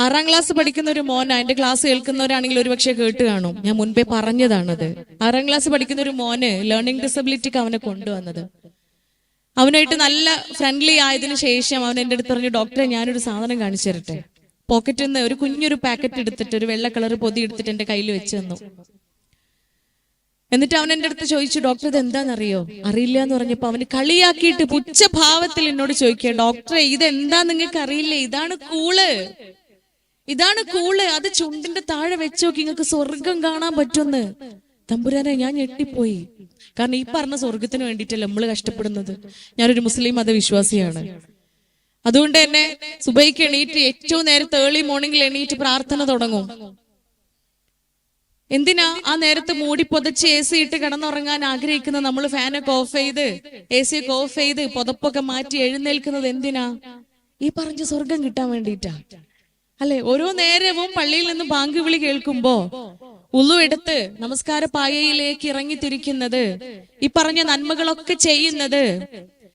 6ാം class പഠിക്കുന്ന ഒരു മോന്, എന്റെ ക്ലാസ് കേൾക്കുന്നവരാണെങ്കിൽ ഒരുപക്ഷെ കേട്ട് കാണും, ഞാൻ മുൻപേ പറഞ്ഞതാണത്. 6ാം ക്ലാസ് പഠിക്കുന്ന ഒരു മോന് ലേണിംഗ് ഡിസബിലിറ്റിക്ക് അവനെ കൊണ്ടുവന്നത്. അവനായിട്ട് നല്ല ഫ്രണ്ട്ലി ആയതിനു ശേഷം അവൻ എൻ്റെ അടുത്ത് പറഞ്ഞു, ഡോക്ടറെ ഞാനൊരു സാധനം കാണിച്ചു തരട്ടെ. പോക്കറ്റിൽ നിന്ന് ഒരു കുഞ്ഞൊരു പാക്കറ്റ് എടുത്തിട്ട്, ഒരു വെള്ള കളർ പൊതി എടുത്തിട്ട് എന്റെ കയ്യിൽ വെച്ച് തന്നു. എന്നിട്ട് അവൻ എൻ്റെ അടുത്ത് ചോദിച്ചു, ഡോക്ടർ ഇത് എന്താണെന്നറിയോ? അറിയില്ല എന്ന് പറഞ്ഞപ്പോ അവന് കളിയാക്കിയിട്ട് പുച്ഛഭാവത്തിൽ എന്നോട് ചോദിക്കുക, ഡോക്ടറെ ഇതെന്താ നിങ്ങൾക്ക് അറിയില്ലേ? ഇതാണ് കൂള്, ഇതാണ് കൂള്. അത് ചുണ്ടിന്റെ താഴെ വെച്ച് നോക്കി, നിങ്ങൾക്ക് സ്വർഗം കാണാൻ പറ്റുമെന്ന്. തമ്പുരാനെ, ഞാൻ ഞെട്ടിപ്പോയി. കാരണം ഈ പറഞ്ഞ സ്വർഗത്തിന് വേണ്ടിയിട്ടല്ല നമ്മൾ കഷ്ടപ്പെടുന്നത്. ഞാനൊരു മുസ്ലിം മതവിശ്വാസിയാണ്. അതുകൊണ്ട് തന്നെ സുബൈക്ക് എണീറ്റ് ഏറ്റവും നേരത്തെ ഏർലി മോർണിംഗിൽ എണീറ്റ് പ്രാർത്ഥന തുടങ്ങും. എന്തിനാ ആ നേരത്ത് മൂടി പൊതച്ച് AC ഇട്ട് കിടന്നുറങ്ങാൻ ആഗ്രഹിക്കുന്ന നമ്മൾ ഫാനൊക്കെ ഓഫ് ചെയ്ത് AC ഒക്കെ ഓഫ് ചെയ്ത് പുതപ്പൊക്കെ മാറ്റി എഴുന്നേൽക്കുന്നത് എന്തിനാ? ഈ പറഞ്ഞ സ്വർഗം കിട്ടാൻ വേണ്ടിയിട്ടാ അല്ലെ? ഓരോ നേരവും പള്ളിയിൽ നിന്ന് ബാങ്ക് വിളി കേൾക്കുമ്പോ ഉളു എടുത്ത് നമസ്കാര പായയിലേക്ക് ഇറങ്ങിത്തിരിക്കുന്നത്, ഈ പറഞ്ഞ നന്മകളൊക്കെ ചെയ്യുന്നത്